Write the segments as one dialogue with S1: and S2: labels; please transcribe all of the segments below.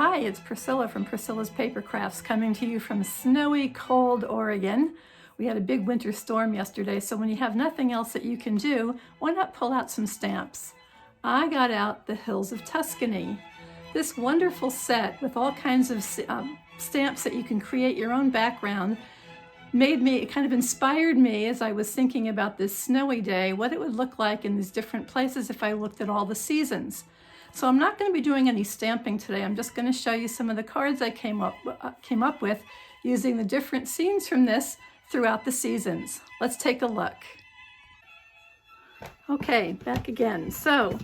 S1: Hi, it's Priscilla from Priscilla's Paper Crafts coming to you from snowy, cold Oregon. We had a big winter storm yesterday, so when you have nothing else that you can do, why not pull out some stamps? I got out the Hills of Tuscany. This wonderful set with all kinds of stamps that you can create your own background it kind of inspired me as I was thinking about this snowy day, what it would look like in these different places if I looked at all the seasons. So I'm not going to be doing any stamping today. I'm just going to show you some of the cards I came up with using the different scenes from this throughout the seasons. Let's take a look. Okay, back again. So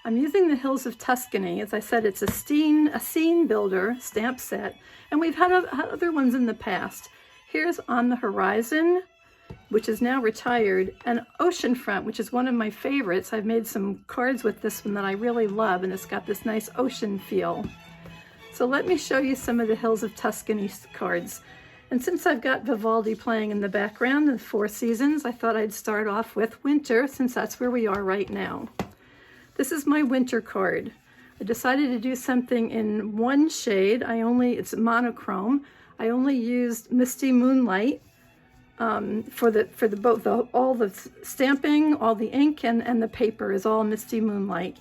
S1: I'm using the Hills of Tuscany. As I said, it's a scene builder stamp set, and we've had other ones in the past. Here's On the Horizon, which is now retired, and Oceanfront, which is one of my favorites. I've made some cards with this one that I really love, and it's got this nice ocean feel. So let me show you some of the Hills of Tuscany cards. And since I've got Vivaldi playing in the background, the four seasons, I thought I'd start off with winter, since that's where we are right now. This is my winter card. I decided to do something in one shade. It's monochrome. I only used Misty Moonlight for all the stamping, all the ink, and the paper is all Misty Moonlight,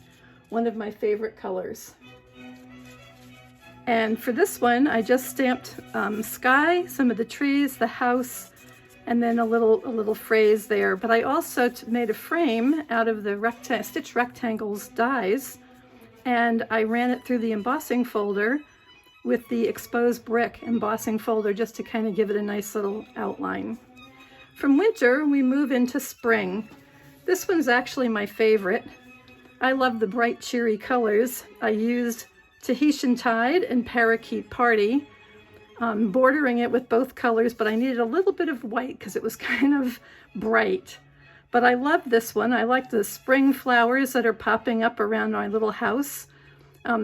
S1: one of my favorite colors. And for this one, I just stamped sky, some of the trees, the house, and then a little phrase there. But I also made a frame out of the stitch rectangles dies, and I ran it through the embossing folder with the exposed brick embossing folder just to kind of give it a nice little outline. From winter, we move into spring. This one's actually my favorite. I love the bright, cheery colors. I used Tahitian Tide and Parakeet Party, bordering it with both colors, but I needed a little bit of white because it was kind of bright. But I love this one. I like the spring flowers that are popping up around my little house.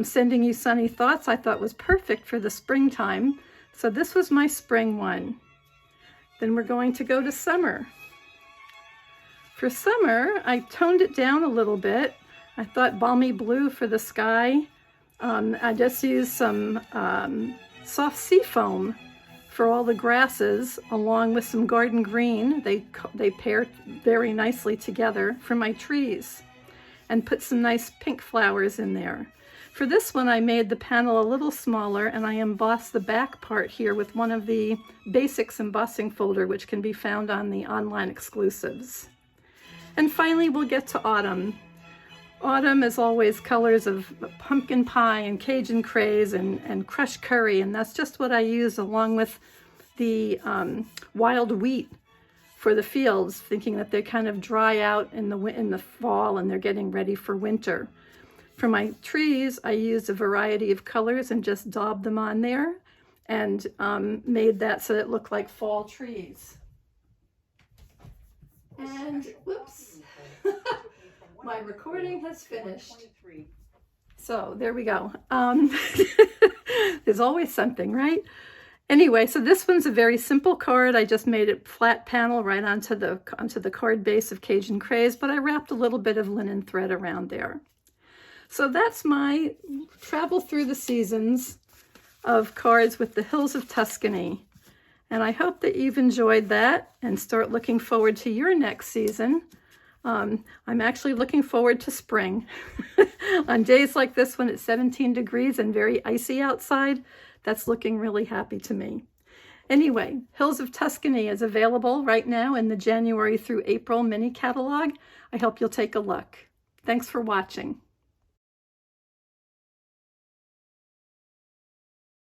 S1: Sending You Sunny Thoughts I thought was perfect for the springtime. So this was my spring one. Then we're going to go to summer. For summer, I toned it down a little bit. I thought balmy blue for the sky. I just used some soft sea foam for all the grasses, along with some garden green. They pair very nicely together for my trees, and put some nice pink flowers in there. For this one, I made the panel a little smaller, and I embossed the back part here with one of the basics embossing folder, which can be found on the online exclusives. And finally, we'll get to autumn. Autumn is always colors of pumpkin pie and Cajun craze and crushed curry, and that's just what I use along with the wild wheat for the fields, thinking that they kind of dry out in the fall and they're getting ready for winter. For my trees, I used a variety of colors and just daubed them on there and made that so it looked like fall trees. And whoops, my recording has finished. So there we go. There's always something, right? Anyway, so this one's a very simple card. I just made it flat panel right onto the card base of Cajun Craze, but I wrapped a little bit of linen thread around there. So that's my travel through the seasons of cards with the Hills of Tuscany. And I hope that you've enjoyed that and start looking forward to your next season. I'm actually looking forward to spring. On days like this when it's 17 degrees and very icy outside, that's looking really happy to me. Anyway, Hills of Tuscany is available right now in the January through April mini catalog. I hope you'll take a look. Thanks for watching.